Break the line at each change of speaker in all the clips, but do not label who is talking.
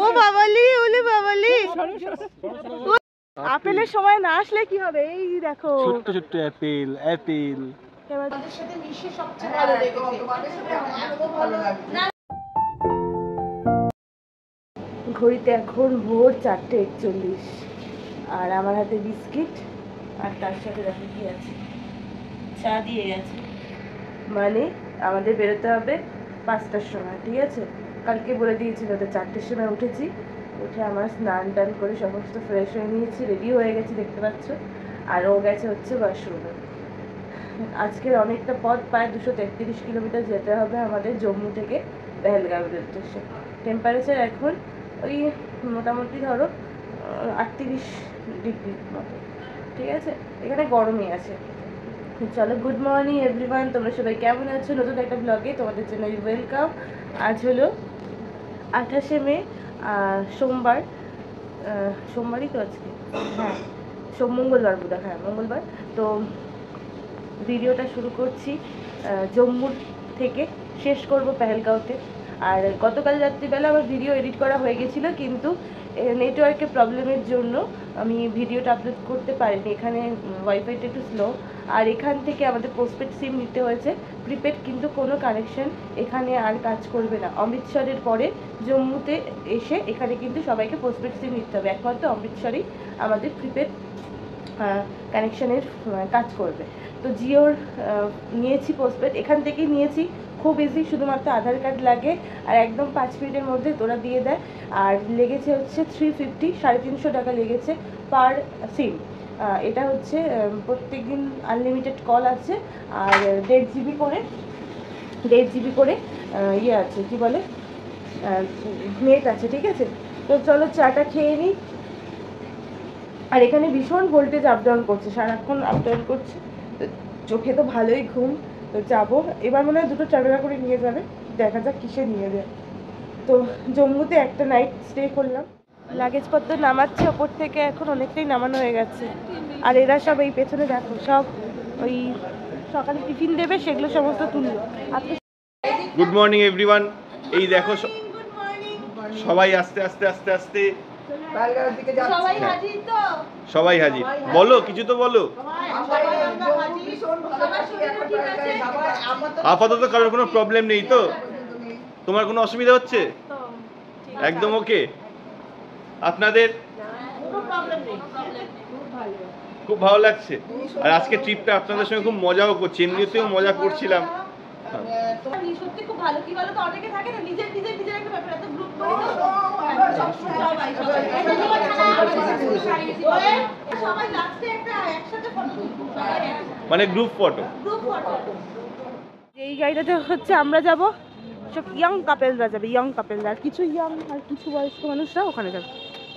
ও বাবালি, ওলে বাবালি। আপেলের সময় না আসলে কি হবে? এই দেখো
ছোট্ট ছোট্ট অ্যাপেল অ্যাপেল।
ঘড়িতে এখন ভোর 4:41 আর আমার হাতে বিস্কিট আর তার সাথে দেখো কি আছে, চা দিয়ে গেছে। মানে আমাদের বেরোতে হবে 5টার সময়, ঠিক আছে? কালকে বলে দিয়েছিল তো 4টের সময় উঠেছি, উঠে আমার স্নান টান করে সমস্ত ফ্রেশ হয়ে নিয়েছি, রেডি হয়ে গেছি দেখতে পাচ্ছ। আর ও গেছে হচ্ছে ওয়াশরুমে। আজকের অনেকটা পথ, প্রায় 233 কিলোমিটার যেতে হবে আমাদের জম্মু থেকে পেহেলগাঁওয়ের উদ্দেশ্যে। টেম্পারেচার এখন ওই মোটামুটি ধরো 38 ডিগ্রি মতো, ঠিক আছে? এখানে গরমই আছে। চলো, গুড মর্নিং এভরিওয়ান, তোমরা সবাই কেমন আছো? নতুন একটা ব্লগে তোমাদের জন্য ওয়েলকাম। আজ হলো 28শে মে, সোমবার। সোমবারই তো আজকে, হ্যাঁ মঙ্গলবার বোধ হয়, হ্যাঁ মঙ্গলবার। তো ভিডিওটা শুরু করছি জম্মুর থেকে, শেষ করব পেহেলগাঁওতে। আর গতকাল রাত্রিবেলা আমার ভিডিও এডিট করা হয়ে গেছিলো, কিন্তু নেটওয়ার্কের প্রবলেমের জন্য আমি ভিডিওটা আপলোড করতে পারিনি। এখানে ওয়াইফাইটা একটু স্লো, আর এখান থেকে আমাদের পোস্টপেড সিম নিতে হয়েছে। প্রিপেড কিন্তু কোনো কানেকশন এখানে আর কাজ করবে না। অমৃতসরের পরে জম্মুতে এসে এখানে কিন্তু সবাইকে পোস্টপেড সিম নিতে হবে, একমাত্র অমৃতসরেই আমাদের প্রিপেড কানেকশানের কাজ করবে। তো জিওর নিয়েছি পোস্টপেড, এখান থেকেই নিয়েছি, খুব ইজি, শুধুমাত্র আধার কার্ড লাগে আর একদম 5 মিনিটের মধ্যে তোরা দিয়ে দেয়। আর লেগেছে হচ্ছে 350, 350 টাকা লেগেছে পার সিম। এটা হচ্ছে প্রত্যেক দিন আনলিমিটেড কল আছে, আর 1.5 জিবি করে ইয়ে আছে, কি বলে, নেট আছে, ঠিক আছে? তো চলো চাটা খেয়ে নিই। আর এখানে ভীষণ ভোল্টেজ আপ ডাউন করছে, সারাক্ষণ আপ ডাউন করছে, তো চোখে তো ভালোই ঘুম। তো যাবো, এবার মনে হয় 2টো ট্রাভেলার করে নিয়ে যাবে, দেখা যাক কিসে নিয়ে যায়। তো জম্মুতে একটা নাইট স্টে করলাম। লাগেজপত্র নামাচ্ছে ওপর থেকে, এখন অনেকটাই নামানো হয়ে গেছে। আর এরা সব এই পেছনে দেখো, সব ওই সকালে টিফিন দেবে সেগুলো সমস্ত তুললো।
Good morning everyone. এই দেখো সবাই আস্তে আস্তে আস্তে আস্তে সবাই হাজির। বলো কিছু তো বলো। আপাতত কারোর কোনো প্রবলেম নেই তো? তোমার কোনো অসুবিধা হচ্ছে? একদম ওকে? আপনাদের খুব ভালো লাগছে? আর আজকে ট্রিপটা আপনাদের সঙ্গে খুব মজাও করছি, এমনিতেও মজা করছিলাম।
সত্যি খুব ভালো। কি বলো তো, অনেকে থাকে না নিজের একটা ব্যাপার, এত গ্রুপ করে সবাই লাস্টে একটা একসাথে ফটো তুলবো,
মানে গ্রুপ ফটো।
এই গাড়িটাতে হচ্ছে আমরা যাব, সব ইয়াং কাপেলরা যাবে, ইয়াং কাপেলরা, আর কিছু ইয়াং আর কিছু বয়স্ক মানুষরা ওখানে যাবে।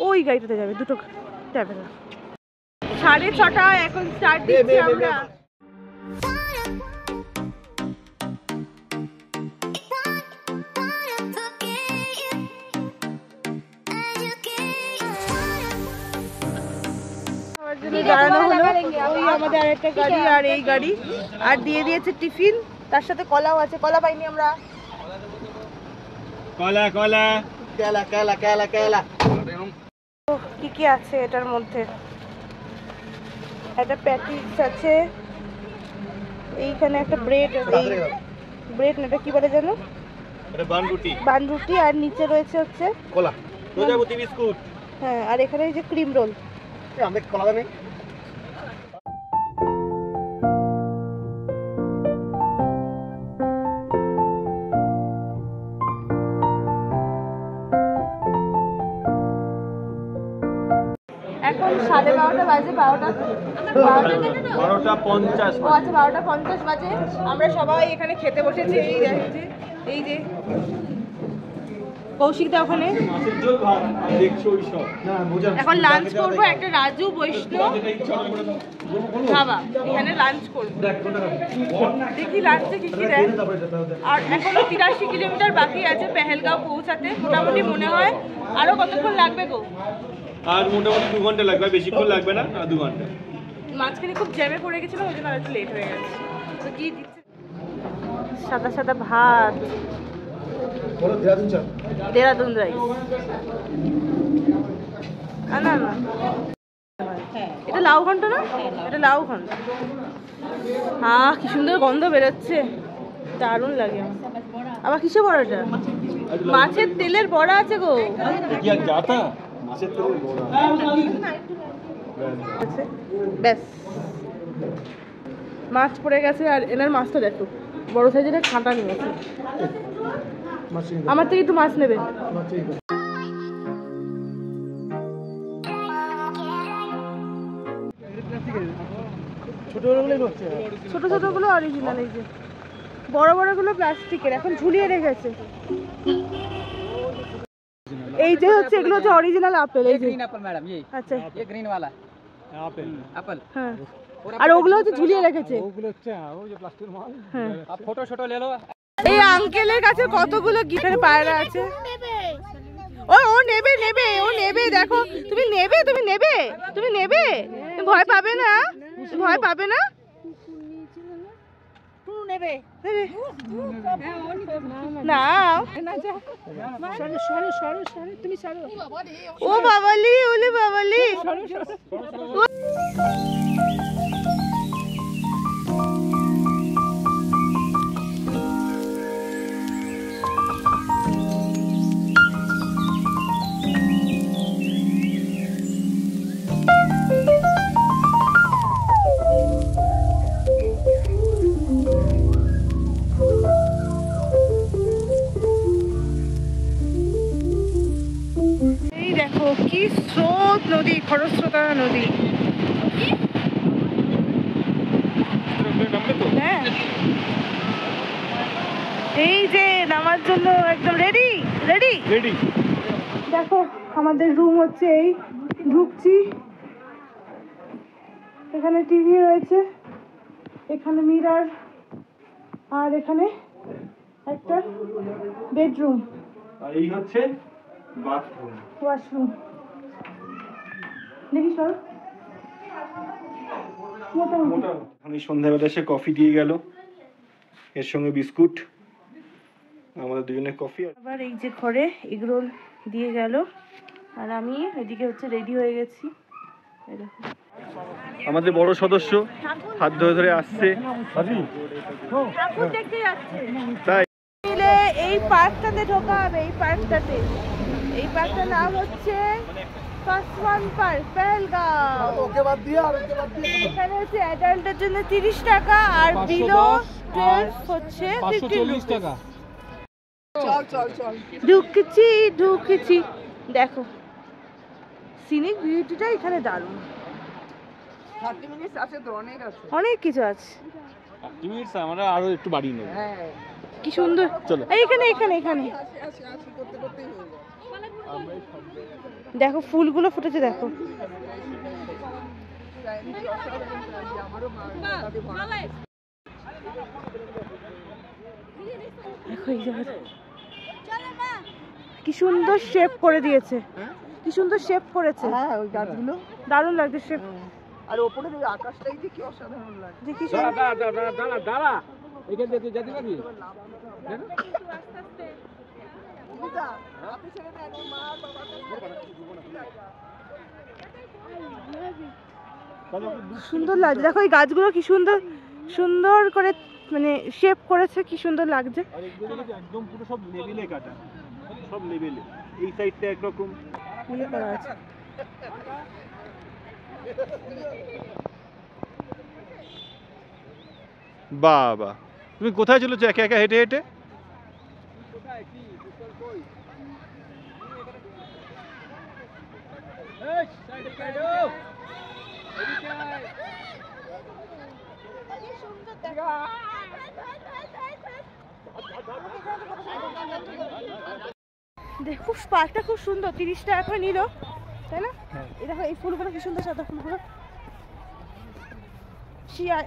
ওই গাড়িটাতে যাবে দুটো ট্রাভেলার। 6:30 এখন স্টার্ট দিচ্ছি আমরা। দাঁড়ানো হলো, ওই আমাদের আরেকটা গাড়ি আর এই গাড়ি, আর দিয়ে দিয়েছে টিফিন, তার সাথে কলাও আছে। কলা পাইনি আমরা।
কলা কলা কেলা কেলা কেলা কেলা।
কি কি আছে এটার মধ্যে? একটা প্যাটিস আছে, এইখানে একটা ব্রেড, এই ব্রেড না, এটা কি বলে জানো?
এটা বানরুটি।
বানরুটি, আর নিচে রয়েছে হচ্ছে
কলা, প্রজাপতি বিস্কুট।
হ্যাঁ, আর এখানে এই যে ক্রিম রোল।
আমরা কলা দাও নেই।
এখন 12:30 বাজে, 12:50।
ও আচ্ছা,
12:50 বাজে। আমরা সবাই এখানে খেতে বসেছি। এই যে কৌশিকদা ওখানে এখন লাঞ্চ করবো, একটা রাজু বৈষ্ণব ধাবা, এখানে লাঞ্চ করবো। দেখি লাঞ্চে কি কি দেয়। আর এখনো 83 কিলোমিটার বাকি আছে পেহেলগাঁও পৌঁছাতে। মোটামুটি মনে হয় আরো কতক্ষণ লাগবে গো?
আর মোটামুটি 2 ঘন্টা লাগবে, বেশিক্ষণ লাগবে না, 2 ঘন্টা।
মাঝখানে খুব জ্যামে পড়ে গেছিল, ওই জন্য একটু লেট হয়ে গেছে। তো কি দিচ্ছে? সাদা সাদা ভাত, দেরাদুন রাইস। না না, এটা লাউ ঘন্ট না? এটা লাউ ঘন্ট। কি সুন্দর গন্ধ বেরোচ্ছে, দারুণ লাগে। আবার কিসে বড়া? এটা মাছের তেলের বড়া আছে গো। ব্যাস, মাছ পড়ে গেছে। আর এনার মাছটা দেখো, বড় সাইজের কাঁটা নিয়েছে। আমার থেকে একটু মাছ নেবে? ছোট ছোট গুলো অরিজিনাল, এই যে বড় বড় গুলো প্লাস্টিকের, এখন ঝুলিয়ে রেখেছে। এই যে হচ্ছে এগুলো হচ্ছে অরিজিনাল আপেল। এই যে আচ্ছা, ये ग्रीन वाला আপেল। হ্যাঁ, আর ওগুলো হচ্ছে ঝুলিয়ে রেখেছে। ওগুলো হচ্ছে ওই যে প্লাস্টিকের মাল। হ্যাঁ, আর ফটো ছোট লে লো। এই আঙ্কেলের কাছে কতগুলো গিটারে পায়রা আছে। ও নেবে নেবে, ও নেবে। দেখো, তুমি নেবে, তুমি নেবে, তুমি নেবে। ভয় পাবে না, ভয় পাবে না। ও বাবালি, ওলে বাবালি। দেখো কি স্রোত নদী, খরস্রোতা নদী। হ্যাঁ, এই যে নামার জন্য একদম রেডি রেডি রেডি। দেখো আমাদের রুম হচ্ছে এই, ঢুকছি। এখানে টিভি রয়েছে, এখানে মিরর, আর এখানে একটা বেডরুম,
আর এই হচ্ছে বাথরুম,
ওয়াশরুম। দেখি সর
মোটামুটি। সন্ধ্যাবেলা এসে কফি দিয়ে গেল, এর সঙ্গে বিস্কুট, আমাদের দুজনের কফি।
আবার এই যে ঘরে এগরোল দিয়ে গেল, আর আমি এদিকে হচ্ছে রেডি হয়ে গেছি।
আমাদের বড় সদস্য হাত ধরে ধরে আসছে,
ঠাকুর দেখতে যাচ্ছে।
তাই
এই পার্কটাতে ঢোকা হবে, এই পার্কটাতে। এই পার্কটার নাম হচ্ছে কাসওয়ান পার্ক, পেহেলগাঁও। এখানে হচ্ছে অ্যাডাল্টের জন্য 30 টাকা, আর বিলো 12 হচ্ছে 50 টাকা। ঢুকছি ঢুকছি। দেখো সিনিক বিউটিটা এখানে দারুণ। 30 মিনিট আছে তো, অনেক কিছু আছে।
30 মিনিট আমরা আরো একটু বাড়িয়ে নেব।
হ্যাঁ, কি সুন্দর। এইখানে এখানে এখানে দেখো ফুলগুলো ফুটেছে, দেখো। দেখো এই জায়গাটা কি সুন্দর শেপ করে দিয়েছে, কি সুন্দর শেপ করেছে। হ্যাঁ, ওই গাছগুলো দারুণ লাগছে শেপ। আর উপরে ওই আকাশটাই যে কি অসাধারণ লাগছে। দেখি দাঁড়া দাঁড়া, এখান থেকে যেতে পারবি? সুন্দর লাগছে, দেখো এই গাছগুলো কি সুন্দর সুন্দর করে মানে শেপ করেছে, কি সুন্দর লাগছে।
একদম পুরো সব লেভেলে কাটা, সব লেভেলে। এই সাইডটা একরকম
ইয়ে করা আছে।
বাবা, তুমি কোথায় চলেছো একা একা হেঁটে হেঁটে?
দেখো পার্কটা খুব সুন্দর, 30 টাকা করে নিল, তাই না? এই দেখো এই ফুলগুলো কি সুন্দর, সাদা ফুলগুলো।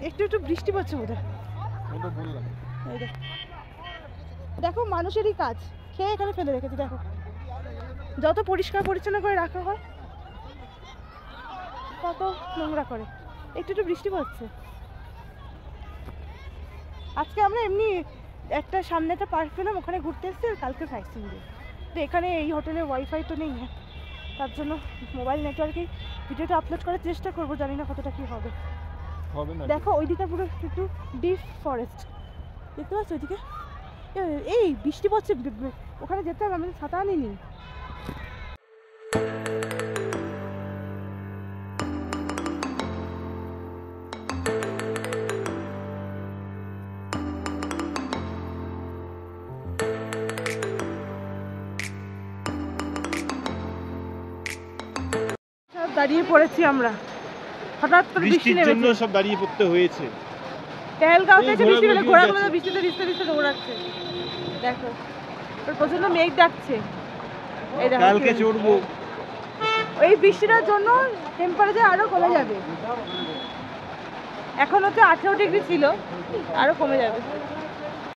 একটু একটু বৃষ্টি পড়ছে বোধহয়। দেখো মানুষেরই কাজ, খেয়ে এখানে ফেলে রেখেছি। দেখো যত পরিষ্কার পরিচ্ছন্ন করে রাখা হয় তত নোংরা করে। একটু একটু বৃষ্টি পড়ছে। আজকে আমরা এমনি একটা সামনে একটা পার্ক পেলাম, ওখানে ঘুরতে এসেছি আর কালকে ভ্যাকসিন দিয়ে। তো এখানে এই হোটেলে ওয়াইফাই তো নেই, তার জন্য মোবাইল নেটওয়ার্কেই ভিডিওটা আপলোড করার চেষ্টা করবো, জানি না কতটা কী হবে। দেখো ওইদিকে পুরো একটু ডিপ ফরেস্ট দেখতে পাচ্ছ ওইদিকে। এই বৃষ্টি পড়ছে, ওখানে যেতে হবে, আমাদের ছাতা আনিনি। দাঁড়িয়ে পড়েছি আমরা, হঠাৎ করে বৃষ্টি
বৃষ্টির জন্য
নেমেছে।
সব দাঁড়িয়ে পড়তে হয়েছে।
পেহেলগাঁওতে এসে বৃষ্টি পেলে,
ঘোড়াগুলো
ঘোড়াগুলো
যাচ্ছে।
বৃষ্টিতে ভিজতে ভিজতে দৌড়াচ্ছে। দেখো ওর প্রচন্ড মেঘ ডাকছে। এই দেখো
কালকে
কি-
চড়বো।
এই বৃষ্টিটার জন্য টেম্পারেচার আরো কমে যাবে। এখন হচ্ছে 18 ডিগ্রি ছিল, আরো কমে যাবে।